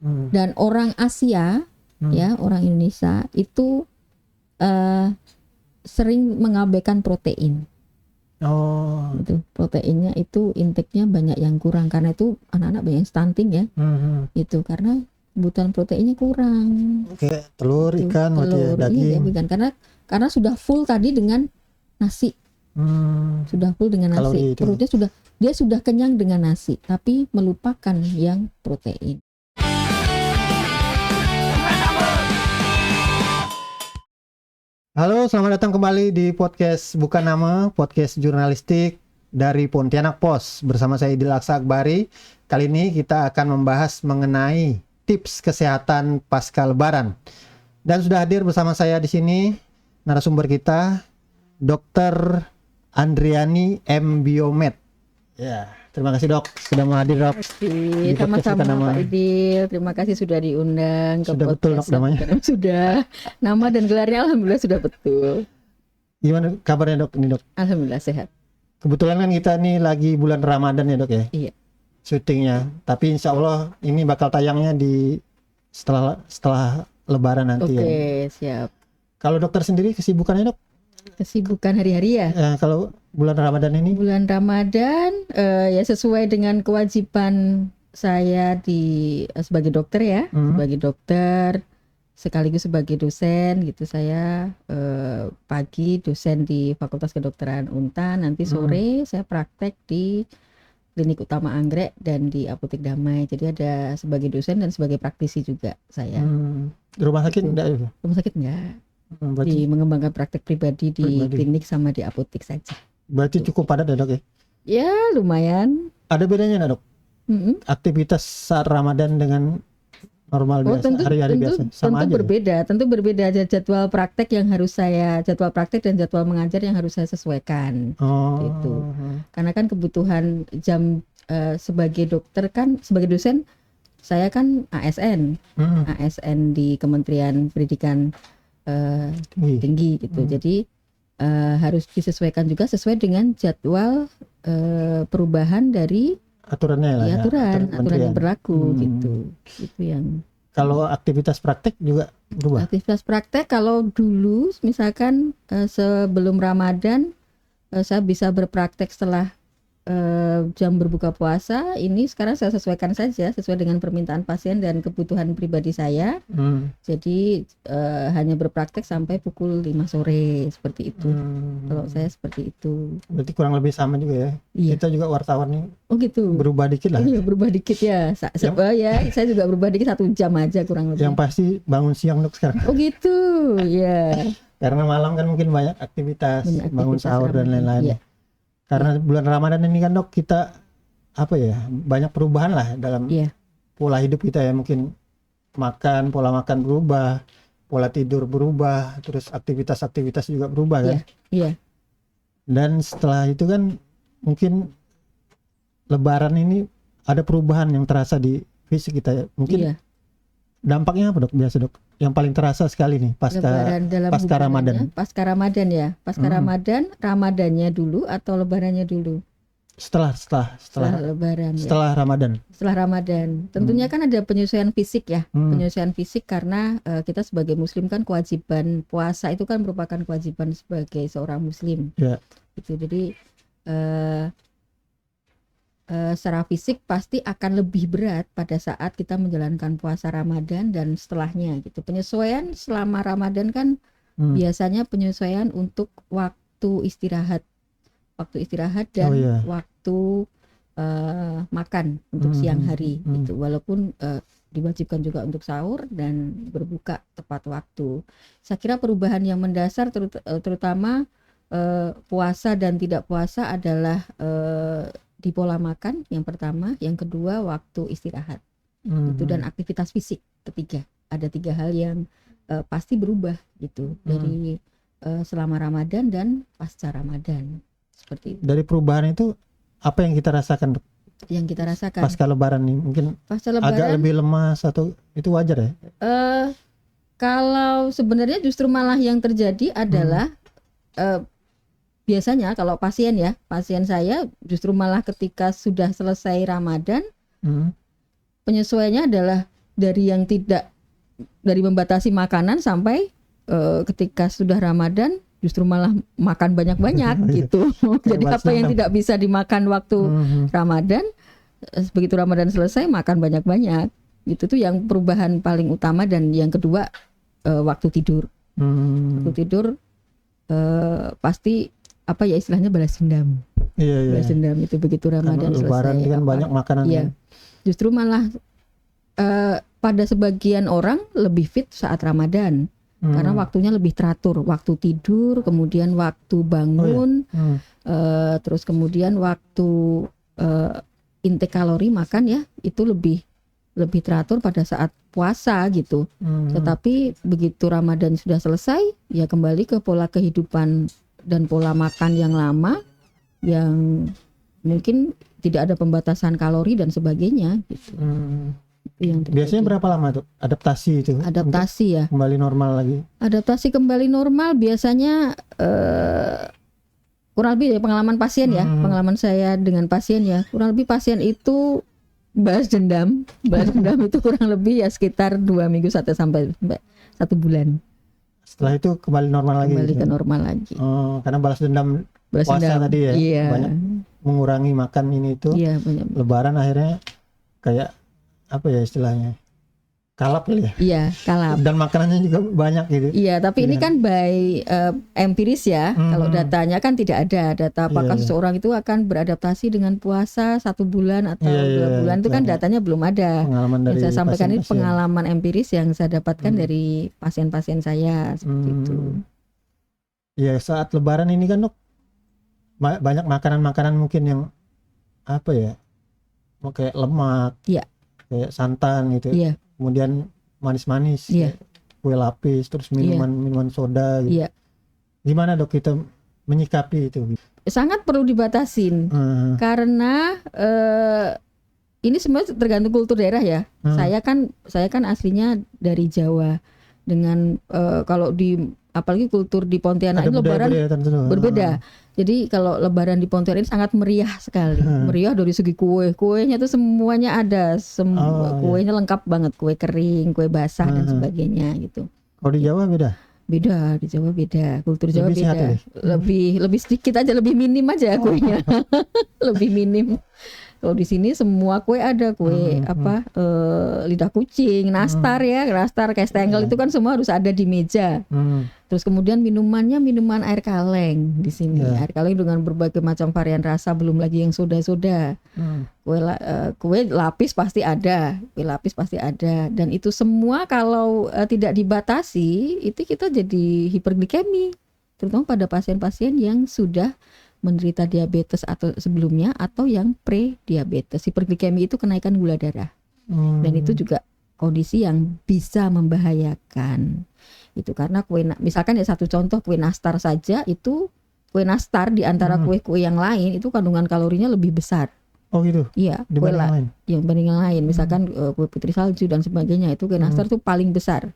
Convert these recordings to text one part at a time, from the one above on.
Dan orang Asia, ya orang Indonesia itu sering mengabaikan protein. Itu proteinnya itu intake-nya banyak yang kurang karena itu anak-anak banyak yang stunting ya. Itu karena kebutuhan proteinnya kurang. Kayak telur, Itu, ikan, telur, daging. Iya, karena sudah full tadi dengan nasi. Sudah full dengan nasi. Perutnya sudah kenyang dengan nasi, tapi melupakan yang protein. Halo, selamat datang kembali di podcast Bukan Nama, podcast jurnalistik dari Pontianak Pos. Bersama saya Idil Aksa Akbari. Kali ini kita akan membahas mengenai tips kesehatan pasca Lebaran. Dan sudah hadir bersama saya di sini narasumber kita, Dr. Andriani M. Biomed. Ya, terima kasih dok sudah mau hadir dok. Sama-sama Pak Idil, terima kasih sudah diundang ke sudah podcast. Betul dok namanya? Sudah, nama dan gelarnya alhamdulillah sudah betul. Gimana kabarnya dok ini dok? Alhamdulillah sehat. Kebetulan kan kita nih lagi bulan Ramadan ya dok ya? Iya. Syutingnya, tapi insya Allah ini bakal tayangnya di setelah Lebaran nanti ya. Oke, siap. Kalau dokter sendiri kesibukannya dok? Kesibukan hari-hari ya? Kalau bulan Ramadan ini? Bulan Ramadan ya sesuai dengan kewajiban saya sebagai dokter ya, sebagai dokter sekaligus sebagai dosen gitu. Saya pagi dosen di Fakultas Kedokteran Untan, nanti sore saya praktek di Klinik Utama Anggrek dan di Apotek Damai. Jadi ada sebagai dosen dan sebagai praktisi juga saya. Di rumah sakit enggak ya? Rumah sakit enggak. Berarti, di mengembangkan praktek pribadi di klinik sama di apotek saja. Berarti cukup padat ya dok ya? Ya lumayan. Ada bedanya nggak dok? Aktivitas saat Ramadan dengan normal biasa, hari-hari biasa? Sama tentu aja tentu berbeda aja jadwal praktek jadwal praktek dan jadwal mengajar yang harus saya sesuaikan. Gitu. Karena kan kebutuhan jam sebagai dokter kan, sebagai dosen saya kan ASN di Kementerian Pendidikan tinggi gitu. Jadi harus disesuaikan juga sesuai dengan jadwal perubahan dari aturannya lah, aturan yang berlaku gitu. Itu yang. Kalau aktivitas praktek juga berubah. Aktivitas praktek kalau dulu misalkan sebelum Ramadan saya bisa berpraktek setelah jam berbuka puasa. Ini sekarang saya sesuaikan saja sesuai dengan permintaan pasien dan kebutuhan pribadi saya. Jadi hanya berpraktek sampai pukul 5 sore seperti itu. Kalau saya seperti itu. Berarti kurang lebih sama juga ya. Iya. Kita juga wartawan nih. Oh gitu. Berubah dikit lah. Iya, berubah dikit ya. Saya juga berubah dikit 1 jam aja kurang lebih. Yang pasti bangun siang dok sekarang. Oh gitu. Ya. Karena malam kan mungkin banyak aktivitas bangun sahur dan lain-lain. Iya. Karena bulan Ramadan ini kan dok kita banyak perubahan lah dalam pola hidup kita ya, mungkin pola makan berubah, pola tidur berubah, terus aktivitas juga berubah kan. Iya. Dan setelah itu kan mungkin Lebaran ini ada perubahan yang terasa di fisik kita ya. Mungkin dampaknya apa dok biasa dok? Yang paling terasa sekali nih pasca Ramadan. Pasca Ramadan ya. Pasca Ramadan, Ramadannya dulu atau Lebarannya dulu? Setelah Lebaran. Setelah Ramadan. Setelah Ramadan. Tentunya kan ada penyesuaian fisik ya. Penyesuaian fisik karena kita sebagai muslim kan kewajiban puasa itu kan merupakan kewajiban sebagai seorang muslim. Gitu. Jadi secara fisik pasti akan lebih berat pada saat kita menjalankan puasa Ramadan dan setelahnya gitu. Penyesuaian selama Ramadan kan biasanya penyesuaian untuk waktu istirahat dan waktu makan untuk siang hari gitu. Walaupun diwajibkan juga untuk sahur dan berbuka tepat waktu. Saya kira perubahan yang mendasar terutama puasa dan tidak puasa adalah di pola makan yang pertama, yang kedua waktu istirahat itu dan aktivitas fisik ketiga. Ada 3 hal yang pasti berubah gitu dari selama Ramadan dan pasca Ramadan seperti itu. Dari perubahan itu apa yang kita rasakan? Yang kita rasakan pasca Lebaran nih mungkin agak lebih lemas atau itu wajar ya? Kalau sebenarnya justru malah yang terjadi adalah biasanya kalau pasien saya justru malah ketika sudah selesai Ramadan penyesuaiannya adalah dari membatasi makanan sampai ketika sudah Ramadan justru malah makan banyak-banyak gitu. Jadi apa yang tidak bisa dimakan waktu Ramadan, begitu Ramadan selesai makan banyak-banyak. Itu tuh yang perubahan paling utama. Dan yang kedua waktu tidur. Waktu tidur pasti apa ya istilahnya balas dendam. Balas dendam itu begitu Ramadan selesai. Lebaran kan banyak makanan. Iya. Justru malah pada sebagian orang lebih fit saat Ramadan. Karena waktunya lebih teratur, waktu tidur, kemudian waktu bangun, terus kemudian waktu intake kalori makan ya itu lebih teratur pada saat puasa gitu. Tetapi begitu Ramadan sudah selesai, ya kembali ke pola kehidupan dan pola makan yang lama, yang mungkin tidak ada pembatasan kalori dan sebagainya gitu. Biasanya berapa lama tuh adaptasi itu? Adaptasi ya. Kembali normal lagi. Adaptasi kembali normal biasanya kurang lebih ya pengalaman pasien ya, pengalaman saya dengan pasien ya, kurang lebih pasien itu balas dendam itu kurang lebih ya sekitar 2 minggu sampai 1 bulan. Setelah itu kembali normal lagi. Kembali ke normal lagi. Oh, karena balas dendam puasa tadi ya. Iya. Banyak mengurangi makan ini itu. Iya, banyak. Lebaran akhirnya kayak apa ya istilahnya? Kalap kali ya. Iya, kalap. Dan makanannya juga banyak gitu. Iya, tapi ini kan by empiris ya. Kalau datanya kan tidak ada data apakah seseorang itu akan beradaptasi dengan puasa 1 bulan atau 2 bulan itu kan datanya belum ada. Pengalaman dari yang saya sampaikan ini pasien-pasien. pengalaman empiris yang saya dapatkan dari pasien-pasien saya seperti itu. Iya, saat Lebaran ini kan Dok, banyak makanan-makanan mungkin yang apa ya? Kayak lemak. Iya. Kayak santan gitu. Iya. Kemudian manis-manis, kue lapis, terus minuman soda gitu. Iya. Gimana Dok kita menyikapi itu? Sangat perlu dibatasin karena ini sebenarnya tergantung kultur daerah ya. Saya kan aslinya dari Jawa dengan kalau di apalagi kultur di Pontianak ini Lebaran berbeda. Jadi kalau Lebaran di Pontianak ini sangat meriah sekali. Meriah dari segi kuenya tuh semuanya ada, kuenya lengkap banget, kue kering, kue basah dan sebagainya gitu. Kalau di Jawa beda? Beda, di Jawa beda, kultur Jawa lebih beda. Lebih sedikit aja, lebih minim aja kuenya. Lebih minim. Kalau di sini semua kue ada, kue lidah kucing, nastar ya, nastar, kastengel itu kan semua harus ada di meja. Terus kemudian minuman air kaleng di sini. Air kaleng dengan berbagai macam varian rasa, belum lagi yang soda-soda. Kue lapis pasti ada, dan itu semua kalau tidak dibatasi, itu kita jadi hiperglikemi, terutama pada pasien-pasien yang sudah menderita diabetes atau sebelumnya atau yang pre-diabetes. Hiperglikemi itu kenaikan gula darah. Dan itu juga kondisi yang bisa membahayakan. Itu karena misalkan ya satu contoh kue nastar saja itu, kue nastar di antara kue-kue yang lain itu kandungan kalorinya lebih besar. Oh gitu? Iya, dibanding yang lain. Misalkan kue putri salju dan sebagainya itu kue nastar itu paling besar.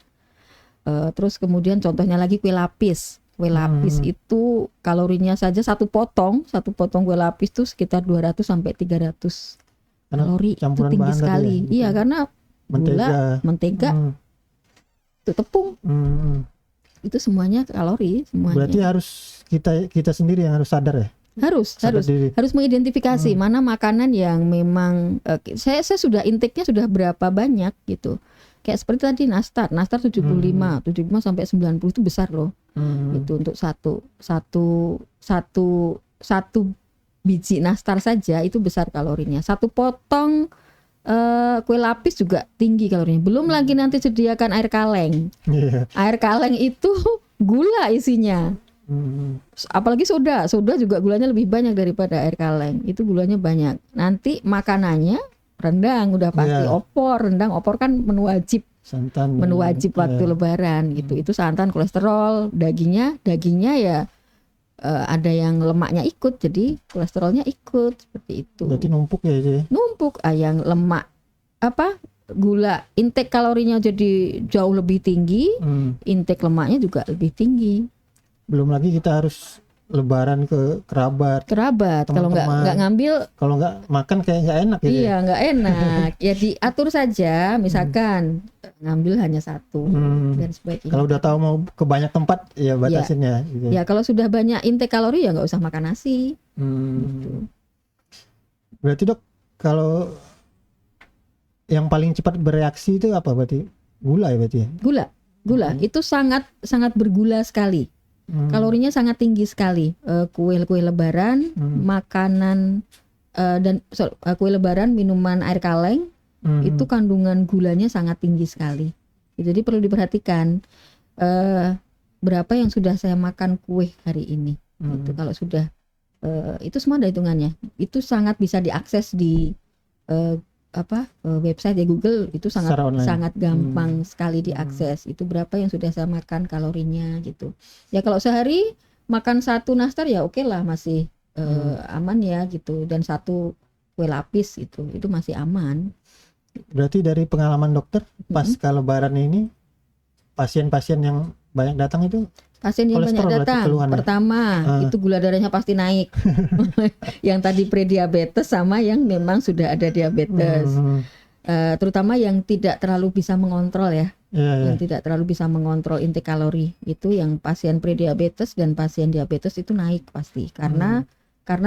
Terus kemudian contohnya lagi kue lapis. Kue lapis itu kalorinya saja satu potong kue lapis itu sekitar 200 sampai 300 kalori. Itu tinggi sekali. Iya, karena gula, mentega, itu tepung. Itu semuanya kalori semuanya. Berarti harus kita sendiri yang harus sadar ya? Harus mengidentifikasi mana makanan yang memang saya sudah intake-nya sudah berapa banyak gitu. Kayak seperti tadi nastar 75 sampai 90 itu besar loh. Itu untuk satu biji nastar saja itu besar kalorinya. Satu potong kue lapis juga tinggi kalorinya. Belum lagi nanti sediakan air kaleng. Air kaleng itu gula isinya. Apalagi soda juga gulanya lebih banyak daripada air kaleng. Itu gulanya banyak. Nanti makanannya rendang udah pasti, rendang opor kan menu wajib. Santan. Menu wajib waktu Lebaran gitu. Itu santan, kolesterol, dagingnya ya ada yang lemaknya ikut, jadi kolesterolnya ikut seperti itu. Berarti numpuk ya itu ya? Numpuk, yang lemak gula intake kalorinya jadi jauh lebih tinggi, intake lemaknya juga lebih tinggi. Belum lagi kita harus Lebaran ke kerabat, Kalau nggak teman-teman. ngambil, Kalau nggak makan kayak nggak enak gitu. iya nggak enak. Ya diatur saja, misalkan ngambil hanya satu dan sebagainya. Kalau udah tahu mau ke banyak tempat ya batasin ya. Gitu. Ya kalau sudah banyak intake kalori ya nggak usah makan nasi. Gitu. Berarti dok, kalau yang paling cepat bereaksi itu apa berarti? Gula ya berarti ya? Gula itu sangat bergula sekali. Kalorinya sangat tinggi sekali. Kue lebaran, makanan kue lebaran, minuman air kaleng, itu kandungan gulanya sangat tinggi sekali. Jadi perlu diperhatikan berapa yang sudah saya makan kue hari ini. Itu kalau sudah itu semua ada hitungannya. Itu sangat bisa diakses di website ya, Google itu sangat gampang sekali diakses. Itu berapa yang sudah saya makan kalorinya gitu. Ya kalau sehari makan 1 nastar ya oke lah, masih aman ya gitu, dan 1 kue lapis itu masih aman. Berarti dari pengalaman dokter pasca lebaran ini, pasien-pasien yang banyak datang itu, pasien yang banyak datang, pertama itu gula darahnya pasti naik. Yang tadi prediabetes sama yang memang sudah ada diabetes. Terutama yang tidak terlalu bisa mengontrol ya. Yang tidak terlalu bisa mengontrol intake kalori. Itu yang pasien prediabetes dan pasien diabetes itu naik pasti. Karena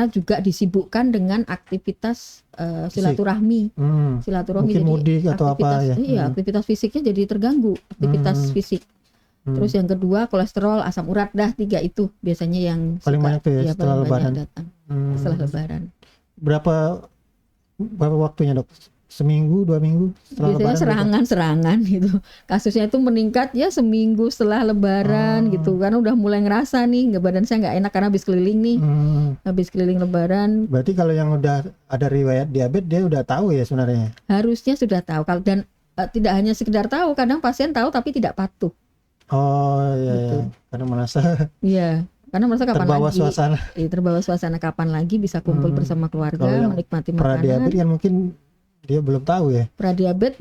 juga disibukkan dengan aktivitas silaturahmi. Mungkin mudik atau apa ya. Iya, aktivitas fisiknya jadi terganggu, aktivitas fisik. Terus yang kedua kolesterol, asam urat, 3 itu biasanya yang paling banyak tuh ya setelah lebaran. Setelah lebaran. Berapa waktunya dok? Seminggu, 2 minggu setelah biasanya serangan gitu. Kasusnya itu meningkat ya seminggu setelah lebaran gitu, karena udah mulai ngerasa nih badan saya nggak enak karena habis keliling nih. Habis keliling lebaran. Berarti kalau yang udah ada riwayat diabetes dia udah tahu ya sebenarnya. Harusnya sudah tahu, dan tidak hanya sekedar tahu, kadang pasien tahu tapi tidak patuh. Oh iya, gitu. Karena merasa karena merasa kapan terbawa lagi suasana. Terbawa suasana kapan lagi bisa kumpul bersama keluarga, menikmati makanan. Pradiabetes kan mungkin dia belum tahu ya. Pradiabetes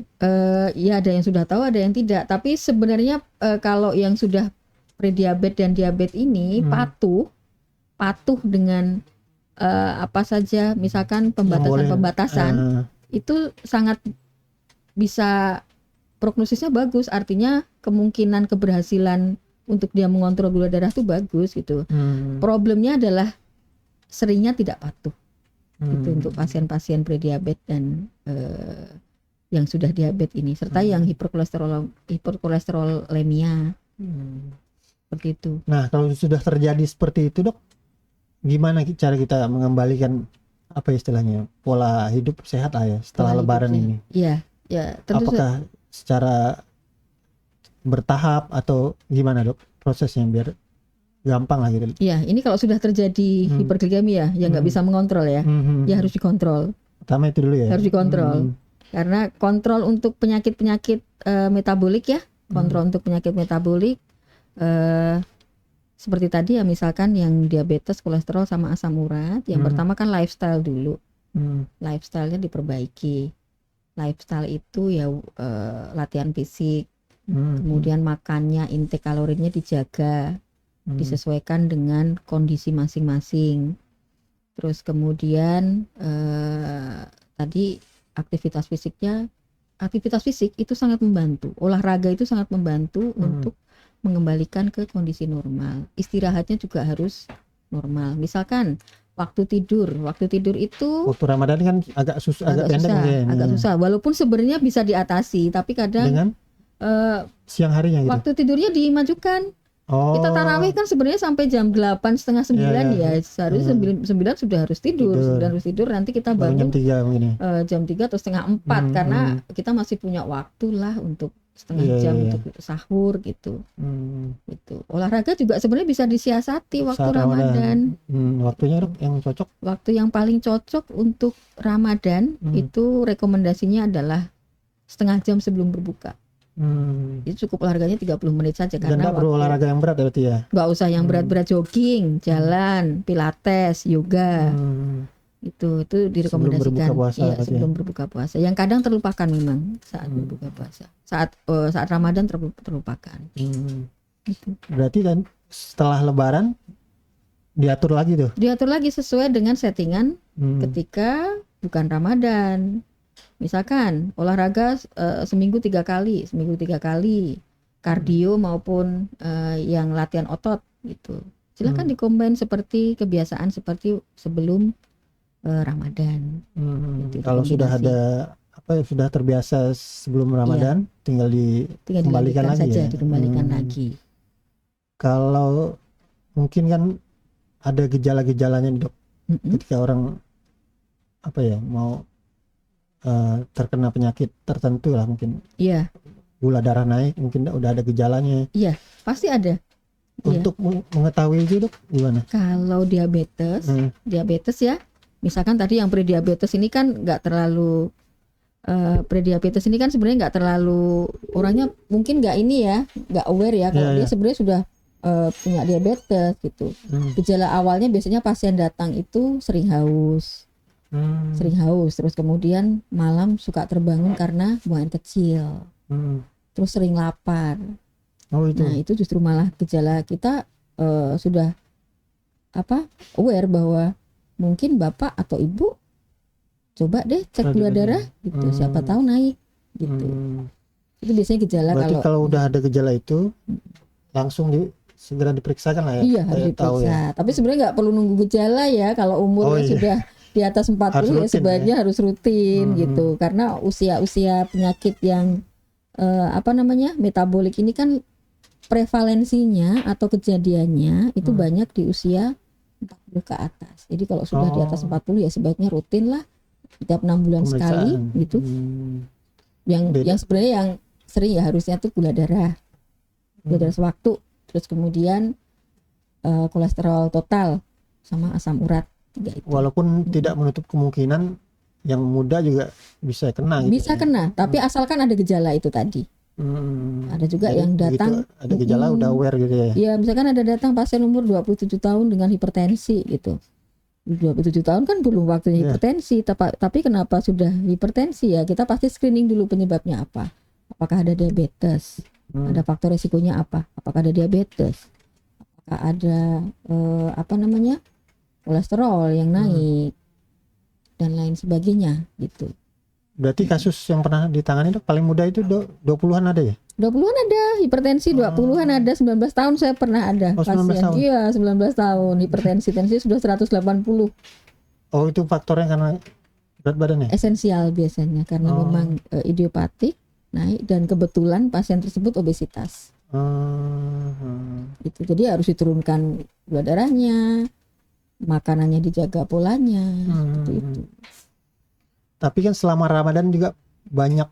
ya ada yang sudah tahu, ada yang tidak. Tapi sebenarnya kalau yang sudah prediabetes dan diabetes ini patuh dengan apa saja, misalkan pembatasan itu sangat bisa, prognosisnya bagus, artinya kemungkinan keberhasilan untuk dia mengontrol gula darah itu bagus gitu. Problemnya adalah seringnya tidak patuh. Itu untuk pasien-pasien prediabetes dan yang sudah diabetes ini, serta yang hiperkolesterolemia. Seperti itu. Nah, kalau sudah terjadi seperti itu, dok, gimana cara kita mengembalikan apa istilahnya pola hidup sehat lah ya setelah lebaran ini? Iya, tentu. Apakah secara bertahap atau gimana dok prosesnya biar gampang lah gitu? Iya, ini kalau sudah terjadi hiperglikemia yang nggak bisa mengontrol ya, ya harus dikontrol. Pertama itu dulu ya. Harus dikontrol, karena kontrol untuk penyakit metabolik ya, kontrol untuk penyakit metabolik seperti tadi ya, misalkan yang diabetes, kolesterol sama asam urat, yang pertama kan lifestyle dulu, lifestyle-nya diperbaiki. Lifestyle itu ya latihan fisik, kemudian makannya, intake kalorinya dijaga, disesuaikan dengan kondisi masing-masing. Terus kemudian tadi aktivitas fisik itu sangat membantu, olahraga itu sangat membantu untuk mengembalikan ke kondisi normal. Istirahatnya juga harus normal. Misalkan waktu tidur itu waktu Ramadan kan agak pendek mungkin. Agak susah, walaupun sebenarnya bisa diatasi, tapi kadang dengan siang harinya gitu. Waktu tidurnya dimajukan. Kita tarawih kan sebenarnya sampai jam 8:30, 9 ya. Seharusnya 9 sudah harus tidur. 9 harus tidur, nanti kita bangun jam 3 atau setengah 4 karena kita masih punya waktu lah untuk setengah jam untuk sahur gitu. Gitu. Olahraga juga sebenarnya bisa disiasati waktu Ramadan. Waktunya yang cocok? Waktu yang paling cocok untuk Ramadan itu rekomendasinya adalah setengah jam sebelum berbuka. Itu cukup olahraganya 30 menit saja. Dan nggak perlu olahraga yang berat berarti ya? Nggak usah yang berat-berat, jogging, jalan, pilates, yoga. Itu direkomendasikan sebelum berbuka puasa. Yang kadang terlupakan memang saat berbuka puasa. Saat Ramadan terlupakan. Berarti kan setelah lebaran diatur lagi tuh. Diatur lagi sesuai dengan settingan Hmm. ketika bukan Ramadan. Misalkan olahraga seminggu 3 kali, kardio maupun yang latihan otot gitu. Silakan dikombin seperti kebiasaan seperti sebelum Ramadan. Gitu, Kalau sudah dikombinasi. ada sudah terbiasa sebelum Ramadan, tinggal Tinggal dikembalikan dilanjutkan lagi saja, ya. dikembalikan lagi. Kalau mungkin kan ada gejala-gejalanya Dok, ketika orang mau terkena penyakit tertentu lah, mungkin Iya, gula darah naik, mungkin udah ada gejalanya. iya, pasti ada. Iya. Untuk mengetahui itu Dok, gimana? Kalau diabetes ya, misalkan tadi yang prediabetes ini kan nggak terlalu prediabetes ini kan sebenarnya nggak terlalu, orangnya mungkin nggak ini ya, nggak aware ya kalau dia sebenarnya sudah punya diabetes gitu. Gejala awalnya biasanya pasien datang itu sering haus, terus kemudian malam suka terbangun karena buang air kecil, terus sering lapar. Nah itu justru malah gejala kita sudah aware bahwa mungkin bapak atau ibu coba deh cek gula darah gitu, siapa tahu naik gitu. Itu biasanya gejala. Berarti kalau udah ada gejala itu langsung segera diperiksakan lah ya. Iya, harus diperiksa. Ya. Tapi sebenarnya nggak perlu nunggu gejala ya. Kalau umurnya sudah di atas 40 ya sebaiknya harus rutin gitu. Karena usia penyakit yang metabolik ini kan prevalensinya atau kejadiannya itu banyak di usia 40 ke atas. Jadi kalau sudah di atas 40 ya sebaiknya rutin lah, setiap 6 bulan sekali gitu. Yang sebenarnya yang sering ya harusnya tuh gula darah sewaktu, terus kemudian kolesterol total sama asam urat, 3 itu. Walaupun tidak menutup kemungkinan yang muda juga bisa kena gitu. Bisa kena, tapi asalkan ada gejala itu tadi. Ada juga yang datang ada gejala udah aware gitu ya. Ya, misalkan ada datang pasien umur 27 tahun dengan hipertensi gitu. 27 tahun kan belum waktunya hipertensi, tapi kenapa sudah hipertensi ya? Kita pasti screening dulu penyebabnya apa. Apakah ada diabetes? Ada faktor resikonya apa? Apakah ada diabetes? Apakah ada kolesterol yang naik dan lain sebagainya gitu. Berarti kasus yang pernah ditangani Dok paling muda itu 20-an ada ya? 20-an ada, hipertensi 20-an ada, 19 tahun saya pernah ada pasien. Tahun. Iya, 19 tahun hipertensi, tensi sudah 180. Oh, itu faktornya karena berat badan ya? Esensial biasanya karena memang idiopatik naik dan kebetulan pasien tersebut obesitas. Itu jadi harus diturunkan gula darahnya, makanannya dijaga polanya, seperti itu. Tapi kan selama Ramadan juga banyak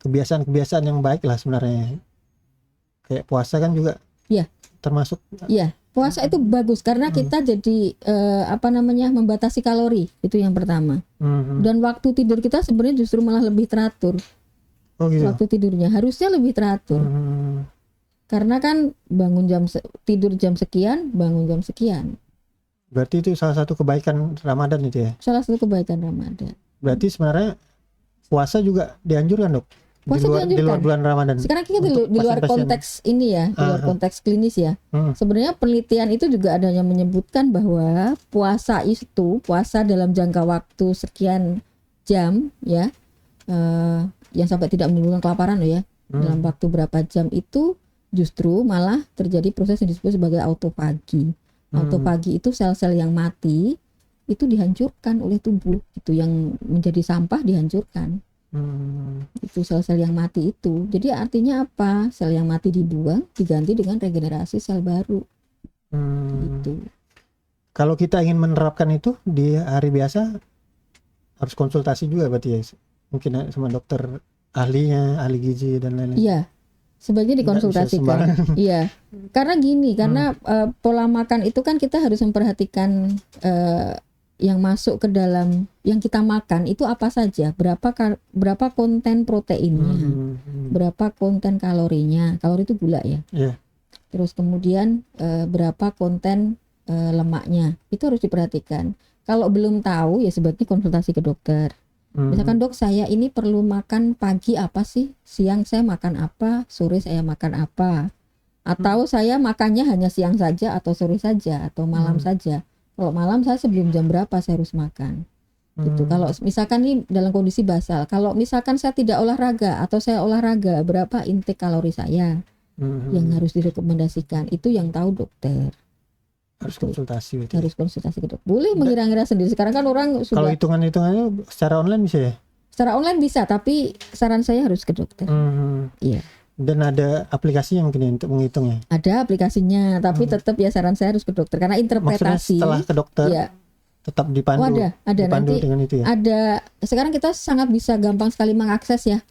kebiasaan-kebiasaan yang baik lah sebenarnya. Kayak puasa kan juga termasuk. Iya, puasa itu bagus karena kita jadi membatasi kalori, itu yang pertama. Dan waktu tidur kita sebenarnya justru malah lebih teratur. Oh gitu. Waktu tidurnya harusnya lebih teratur. Karena kan tidur jam sekian, bangun jam sekian. Berarti itu salah satu kebaikan Ramadan itu ya? Salah satu kebaikan Ramadan. Berarti sebenarnya puasa juga dianjurkan Dok? Di luar bulan Ramadan. Sekarang kita di luar konteks ini ya, di luar konteks klinis ya. Sebenarnya penelitian itu juga ada yang menyebutkan bahwa puasa dalam jangka waktu sekian jam ya, yang sampai tidak menimbulkan kelaparan loh ya, dalam waktu berapa jam itu justru malah terjadi proses yang disebut sebagai autofagi. Autofagi itu sel-sel yang mati itu dihancurkan oleh tubuh, itu yang menjadi sampah dihancurkan. Itu sel-sel yang mati itu. Jadi artinya apa? Sel yang mati dibuang diganti dengan regenerasi sel baru. Gitu. Kalau kita ingin menerapkan itu di hari biasa harus konsultasi juga berarti ya, mungkin sama dokter ahlinya, ahli gizi dan lain-lain. Iya, sebaiknya dikonsultasikan. Iya, karena gini, karena pola makan itu kan kita harus memperhatikan yang masuk ke dalam yang kita makan itu apa saja, berapa konten proteinnya, berapa konten kalorinya. Kalori itu gula ya. Terus kemudian berapa konten lemaknya, itu harus diperhatikan. Kalau belum tahu ya sebaiknya konsultasi ke dokter. Misalkan dok, saya ini perlu makan pagi apa sih, siang saya makan apa, sore saya makan apa, Atau saya makannya hanya siang saja atau sore saja atau malam saja. Kalau malam saya sebelum jam berapa saya harus makan. Gitu. Kalau misalkan ini dalam kondisi basal, kalau misalkan saya tidak olahraga atau saya olahraga, berapa intake kalori saya yang harus direkomendasikan, itu yang tahu dokter. Harus konsultasi gitu. Harus konsultasi ke dokter. Boleh mengira-ngira sendiri. Sekarang kan orang sudah. Kalau hitungannya secara online bisa ya? Secara online bisa, tapi saran saya harus ke dokter. Iya. Dan ada aplikasinya mungkin ya untuk menghitungnya. Ada aplikasinya, tapi tetap ya saran saya harus ke dokter karena interpretasi. Maksudnya setelah ke dokter, ya, tetap dipandu. Ada dipandu nanti dengan itu ya. Ada. Sekarang kita sangat bisa gampang sekali mengakses ya.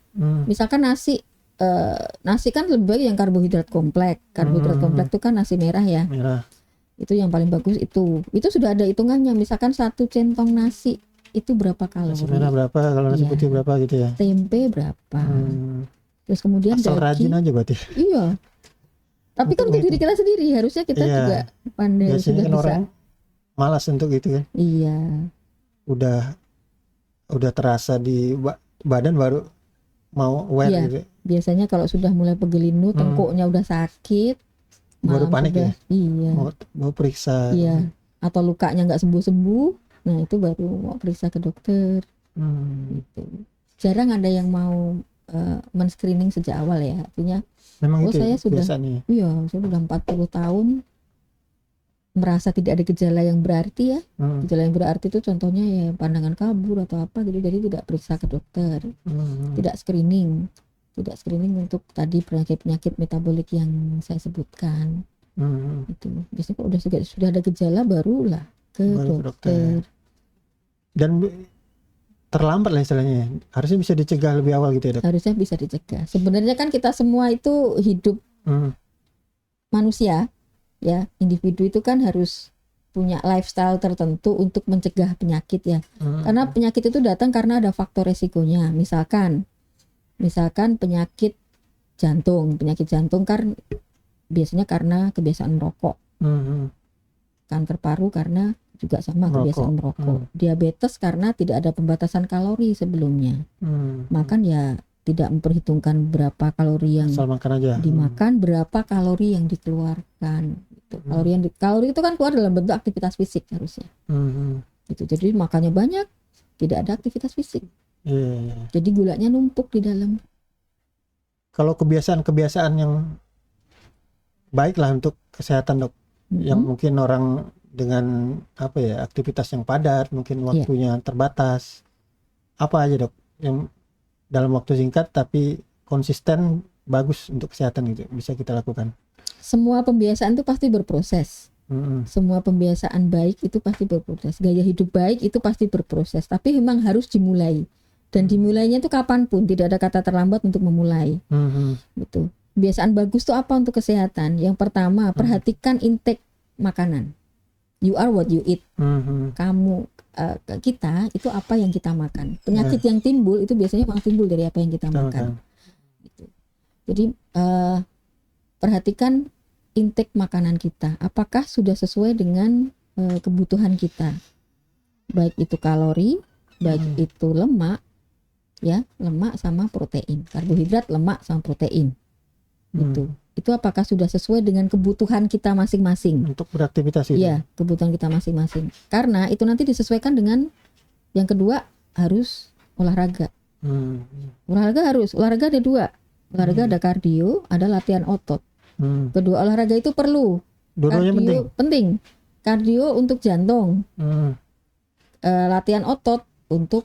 Misalkan nasi kan lebih baik yang karbohidrat kompleks. Karbohidrat kompleks itu kan nasi merah ya. Merah. Itu yang paling bagus itu. Itu sudah ada hitungannya. Misalkan 1 centong nasi itu berapa kalori? Nasi merah berapa, kalau nasi putih berapa gitu ya. Tempe berapa? Terus kemudian asal rajin aja berarti. Iya. Tapi kan untuk diri kita sendiri harusnya kita juga pandai. Biasanya sudah kan bisa. Orang malas untuk gitu kan. Iya. Udah terasa di badan baru mau aware gitu. Biasanya kalau sudah mulai pegelinu, tengkuknya udah sakit, baru panik sudah, ya. Iya. Mau periksa. Iya. Atau lukanya nggak sembuh-sembuh, nah itu baru mau periksa ke dokter. Gitu. Jarang ada yang mau men-screening sejak awal ya, artinya memang itu saya sudah biasanya. Iya, saya sudah 40 tahun merasa tidak ada gejala yang berarti ya. Gejala yang berarti itu contohnya ya pandangan kabur atau apa gitu, jadi tidak periksa ke dokter. Tidak screening untuk tadi penyakit metabolik yang saya sebutkan. Itu biasanya kalau sudah ada gejala barulah ke dokter. Dan terlambat lah istilahnya, harusnya bisa dicegah lebih awal gitu ya dok? Harusnya bisa dicegah. Sebenarnya kan kita semua itu hidup manusia ya, individu itu kan harus punya lifestyle tertentu untuk mencegah penyakit ya. Karena penyakit itu datang karena ada faktor resikonya. Misalkan penyakit jantung kan biasanya karena kebiasaan merokok. Kanker paru karena juga sama kebiasaan merokok. Diabetes karena tidak ada pembatasan kalori sebelumnya. Makan ya tidak memperhitungkan berapa kalori yang dimakan, berapa kalori yang dikeluarkan. Gitu. Kalori itu kan keluar dalam bentuk aktivitas fisik harusnya. Gitu. Jadi makannya banyak, tidak ada aktivitas fisik. Jadi gulanya numpuk di dalam. Kalau kebiasaan yang baik lah untuk kesehatan dok, yang mungkin orang dengan aktivitas yang padat, mungkin waktunya terbatas, apa aja dok yang dalam waktu singkat tapi konsisten bagus untuk kesehatan gitu bisa kita lakukan? Semua pembiasaan itu pasti berproses. Semua pembiasaan baik itu pasti berproses. Gaya hidup baik itu pasti berproses, tapi memang harus dimulai. Dan dimulainya itu kapanpun, tidak ada kata terlambat untuk memulai. Gitu. Kebiasaan bagus itu apa untuk kesehatan? Yang pertama, perhatikan intake makanan. You are what you eat. Kamu, kita itu apa yang kita makan. Penyakit yang timbul itu biasanya memang timbul dari apa yang kita makan. Gitu. Jadi perhatikan intake makanan kita. Apakah sudah sesuai dengan kebutuhan kita? Baik itu kalori, baik itu lemak, ya lemak sama protein, karbohidrat, lemak sama protein. Gitu. Itu apakah sudah sesuai dengan kebutuhan kita masing-masing untuk beraktivitas itu? Iya, kebutuhan kita masing-masing. Karena itu nanti disesuaikan dengan yang kedua, harus olahraga. Olahraga ada 2. Olahraga ada kardio, ada latihan otot. Kedua olahraga itu perlu. Dua-duanya penting. Kardio untuk jantung. Latihan otot untuk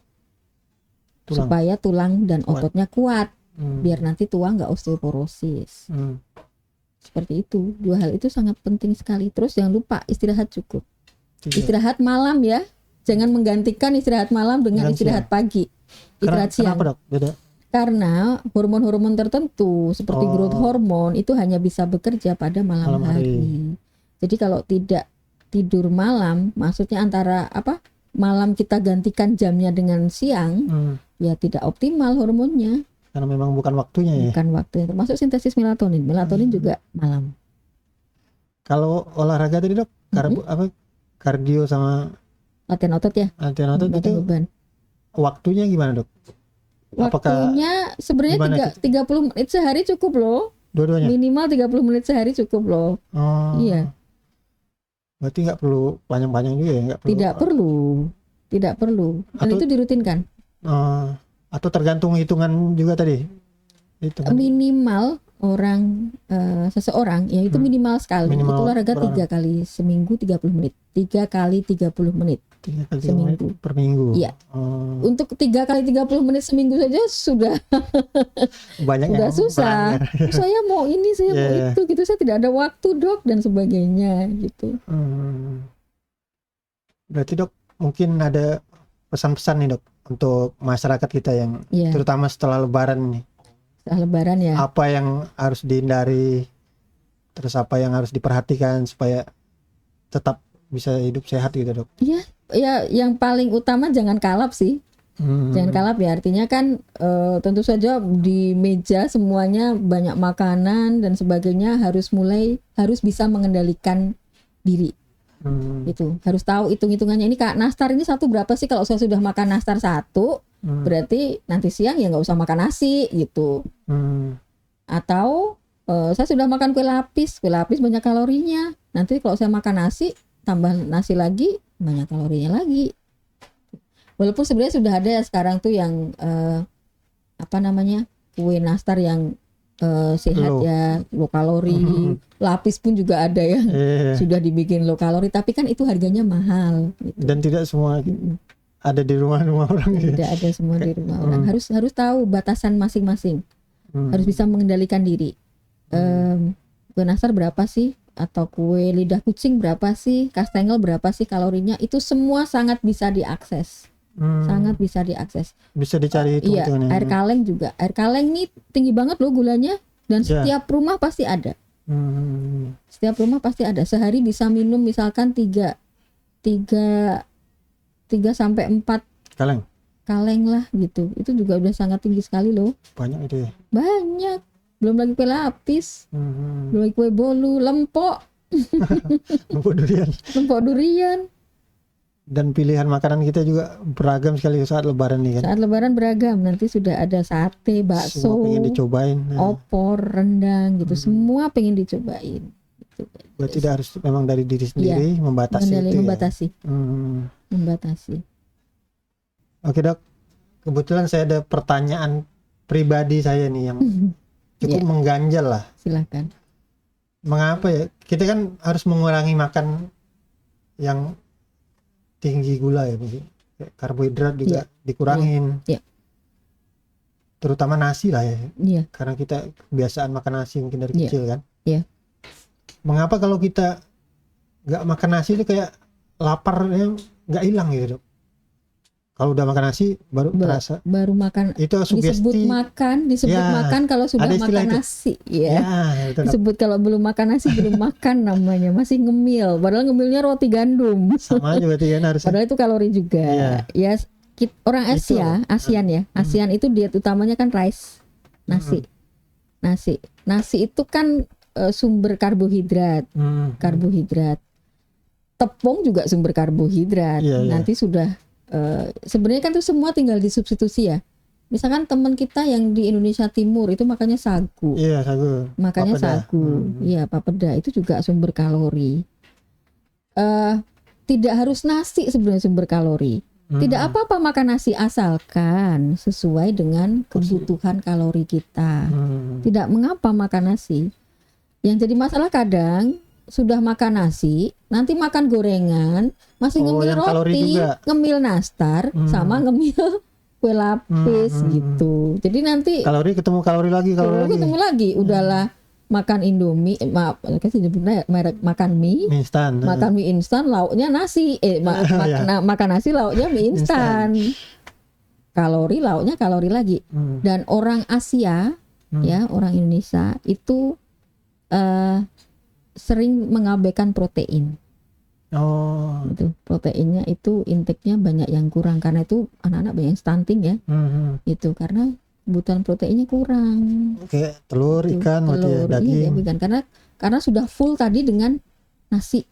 supaya tulang dan ototnya kuat. Biar nanti tua nggak osteoporosis. Seperti itu. 2 hal itu sangat penting sekali. Terus jangan lupa istirahat cukup. Istirahat malam ya. Jangan menggantikan istirahat malam dengan istirahat pagi. Istirahat siang. Kenapa dok? Beda? Karena hormon-hormon tertentu seperti growth hormone itu hanya bisa bekerja pada malam hari. Jadi kalau tidak tidur malam, maksudnya antara malam kita gantikan jamnya dengan siang, ya tidak optimal hormonnya. Karena memang bukan waktunya ya. Bukan waktunya. Termasuk sintesis melatonin. Melatonin juga malam. Kalau olahraga tadi dok, kardio sama latihan otot ya. Latihan otot itu beban. Waktunya gimana dok? Waktunya sebenarnya 30 menit sehari cukup loh. Dua-duanya. Minimal 30 menit sehari cukup loh. Oh. Iya. Berarti nggak perlu panjang-panjang juga ya? Tidak perlu. Dan Atau- itu dirutinkan. Atau tergantung hitungan juga tadi? Minimal seseorang ya itu minimal sekali. Minimal Itu olahraga berapa? 3 kali seminggu 30 menit. 3 kali 30 menit. 3 kali 30 seminggu. menit per minggu. Iya. Untuk 3 kali 30 menit seminggu saja sudah Banyak sudah yang susah. melanggar. Saya mau ini, saya mau Yeah. itu gitu. Saya tidak ada waktu, Dok, dan sebagainya gitu. Berarti Dok, mungkin ada pesan-pesan nih Dok untuk masyarakat kita yang Iya. terutama setelah Lebaran nih. Setelah Lebaran ya. Apa yang harus dihindari, terus apa yang harus diperhatikan supaya tetap bisa hidup sehat gitu Dok? Iya, ya yang paling utama jangan kalap sih. Jangan kalap ya, artinya kan tentu saja di meja semuanya banyak makanan dan sebagainya, harus bisa mengendalikan diri. Gitu. Harus tahu hitung-hitungannya. Ini Kak, nastar ini satu berapa sih? Kalau saya sudah makan nastar satu, berarti nanti siang ya nggak usah makan nasi gitu. Atau saya sudah makan kue lapis banyak kalorinya. Nanti kalau saya makan nasi, tambah nasi lagi, banyak kalorinya lagi. Walaupun sebenarnya sudah ada ya sekarang tuh yang kue nastar yang sehat ya, low kalori. Lapis pun juga ada ya, sudah dibikin low kalori. Tapi kan itu harganya mahal. Gitu. Dan tidak semua ada di rumah-rumah orang. Tidak ada semua di rumah orang. Harus tahu batasan masing-masing. Harus bisa mengendalikan diri. Kue nastar berapa sih? Atau kue lidah kucing berapa sih? Kastengel berapa sih kalorinya? Itu semua sangat bisa diakses. Sangat bisa diakses. Bisa dicari Iya, air kaleng juga. Air kaleng nih tinggi banget loh gulanya, dan setiap rumah pasti ada. Setiap rumah pasti ada. Sehari bisa minum misalkan 3 sampai 4 kaleng lah gitu. Itu juga udah sangat tinggi sekali loh. Banyak itu ya. Banyak. Belum lagi kue lapis. Belum lagi kue bolu, lempok. Lempok durian. Dan pilihan makanan kita juga beragam sekali saat Lebaran nih kan. Saat Lebaran beragam, nanti sudah ada sate, bakso, semua pengen dicobain. Opor, rendang gitu, semua pengen dicobain. Gitu. Berarti harus memang dari diri sendiri membatasi itu membatasi. ya. Membatasi. Oke Dok, kebetulan saya ada pertanyaan pribadi saya nih yang cukup mengganjal lah. Silakan. Mengapa ya kita kan harus mengurangi makan yang tinggi gula ya, karbohidrat juga dikurangin, terutama nasi lah ya, karena kita kebiasaan makan nasi mungkin dari kecil kan. Mengapa kalau kita nggak makan nasi itu kayak laparnya nggak hilang gitu Dok? Kalau udah makan nasi terasa. Baru makan. Itu sugesti. Disebut makan kalau sudah makan nasi. Disebut kalau belum makan nasi belum makan namanya, masih ngemil. Padahal ngemilnya roti gandum. Sama aja berarti kan harusnya. Padahal itu kalori juga. Ya, orang Asia, ASEAN ya. ASEAN itu diet utamanya kan rice, nasi. Nasi itu kan sumber karbohidrat. Karbohidrat. Tepung juga sumber karbohidrat. Nanti sudah sebenarnya kan itu semua tinggal disubstitusi ya. Misalkan teman kita yang di Indonesia Timur itu makannya sagu. Iya, sagu. Makanya sagu. Iya, papeda itu juga sumber kalori. Tidak harus nasi sebenarnya sumber kalori. Tidak apa-apa makan nasi asalkan sesuai dengan kebutuhan kalori kita. Tidak mengapa makan nasi. Yang jadi masalah kadang sudah makan nasi, nanti makan gorengan, masih ngemil roti, ngemil nastar, sama ngemil kue lapis gitu. Jadi nanti kalori ketemu kalori lagi. Udahlah makan Indomie, makan mie instan. Makan mie instan, lauknya nasi. Makan nasi, lauknya mie instan. Kalori, lauknya kalori lagi. Dan orang Asia, ya orang Indonesia itu sering mengabaikan protein. Itu proteinnya itu intake-nya banyak yang kurang karena itu anak-anak banyak yang stunting ya. Itu karena kebutuhan proteinnya kurang. Kayak telur, ikan, daging. Ikan karena sudah full tadi dengan nasi.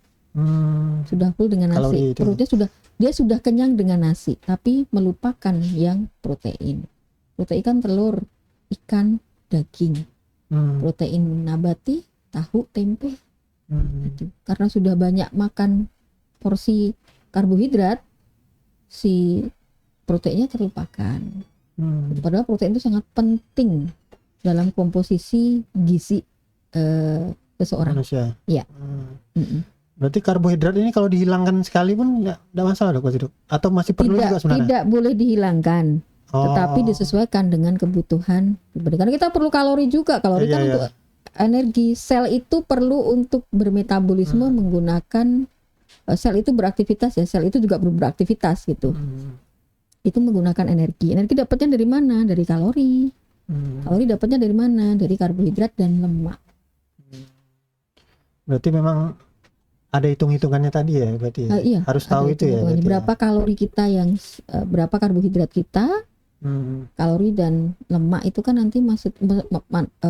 Sudah full dengan nasi. Perutnya sudah kenyang dengan nasi, tapi melupakan yang protein. Protein kan telur, ikan, daging. Protein nabati, tahu, tempe. Gitu. Karena sudah banyak makan porsi karbohidrat, si proteinnya terlupakan. Padahal protein itu sangat penting dalam komposisi gizi seseorang. Manusia. Iya. Berarti karbohidrat ini kalau dihilangkan sekali pun nggak masalah dok, atau masih perlu juga sebenarnya? Tidak boleh dihilangkan, tetapi disesuaikan dengan kebutuhan. Karena kita perlu kalori juga, kalori kan untuk energi. Sel itu perlu untuk bermetabolisme menggunakan, sel itu beraktivitas ya, sel itu juga beraktivitas gitu. Itu menggunakan energi. Energi dapatnya dari mana? Dari kalori. Kalori dapatnya dari mana? Dari karbohidrat dan lemak. Berarti memang ada hitung-hitungannya tadi ya, berarti Iya, harus tahu itu ya. Berapa kalori kita yang berapa karbohidrat kita, kalori dan lemak itu kan nanti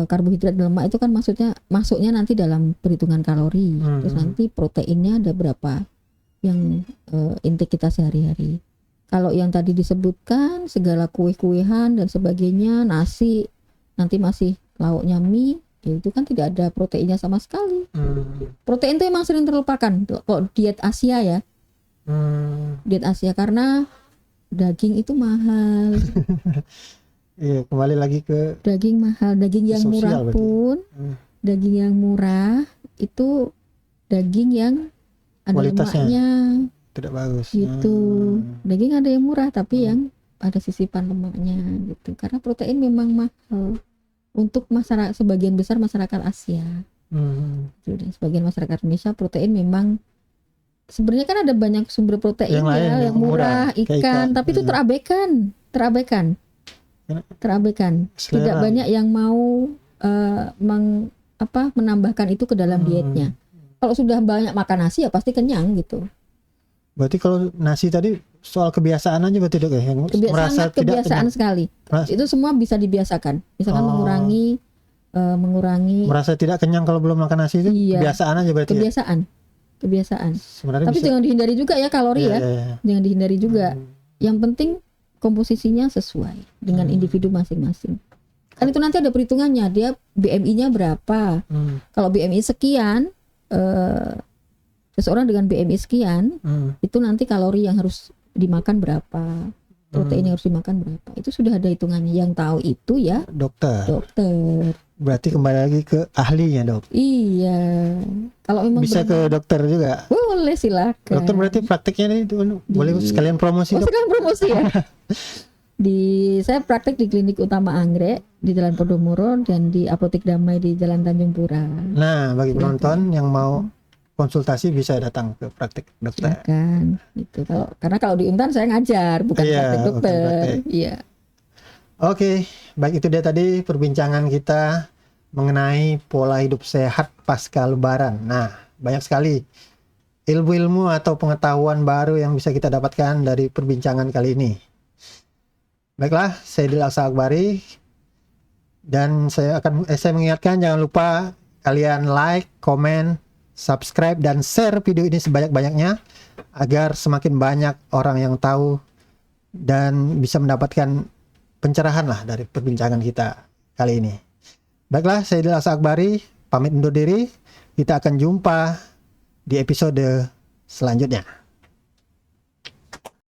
karbohidrat dan lemak itu kan masuknya nanti dalam perhitungan kalori. Terus nanti proteinnya ada berapa yang intake kita sehari-hari. Kalau yang tadi disebutkan segala kue-kuehan dan sebagainya, nasi, nanti masih lauknya mie, ya itu kan tidak ada proteinnya sama sekali. Protein itu emang sering terlupakan kalau diet Asia ya. Diet Asia karena daging itu mahal. Iya, kembali lagi ke daging mahal, daging yang murah berarti. pun daging yang murah itu daging yang ada lemaknya tidak bagus gitu. Daging ada yang murah tapi yang ada sisipan lemaknya gitu. Karena protein memang mahal untuk masyarakat, sebagian besar masyarakat Asia. Gitu. Sebagian masyarakat Indonesia protein memang sebenarnya kan ada banyak sumber protein yang murah, ikan, tapi itu terabaikan. Tidak banyak yang mau menambahkan itu ke dalam dietnya. Kalau sudah banyak makan nasi ya pasti kenyang gitu. Berarti kalau nasi tadi soal kebiasaan aja berarti dok ya, yang merasa kebiasaan sekali. Itu semua bisa dibiasakan. Misalkan mengurangi merasa tidak kenyang kalau belum makan nasi itu kebiasaan aja berarti. Kebiasaan. Tapi jangan dihindari juga ya kalori ya. Jangan dihindari juga. Yang penting komposisinya sesuai dengan individu masing-masing. Kan itu nanti ada perhitungannya, dia BMI-nya berapa. Kalau BMI sekian, seseorang dengan BMI sekian, itu nanti kalori yang harus dimakan berapa, protein yang harus dimakan berapa. Itu sudah ada hitungannya. Yang tahu itu ya dokter. Berarti kembali lagi ke ahlinya dok. Iya. Kalau memang bisa ke dokter juga. Boleh, silakan. Dokter berarti prakteknya ini boleh sekalian promosi. Sekalian promosi ya. Saya praktek di Klinik Utama Anggrek di Jalan Podomoro dan di Apotek Damai di Jalan Tanjung Pura. Nah, bagi penonton yang mau konsultasi bisa datang ke praktek dokter. Silakan. Gitu. Karena kalau di Untan saya ngajar, bukan praktek dokter. Iya. Oke, baik itu dia tadi perbincangan kita mengenai pola hidup sehat pasca Lebaran. Nah, banyak sekali ilmu-ilmu atau pengetahuan baru yang bisa kita dapatkan dari perbincangan kali ini. Baiklah, saya Idil Aksa-Akbari dan saya mengingatkan jangan lupa kalian like, komen, subscribe dan share video ini sebanyak-banyaknya agar semakin banyak orang yang tahu dan bisa mendapatkan pencerahan lah dari perbincangan kita kali ini. Baiklah, saya Idil Aksa-Akbari pamit undur diri. Kita akan jumpa di episode selanjutnya.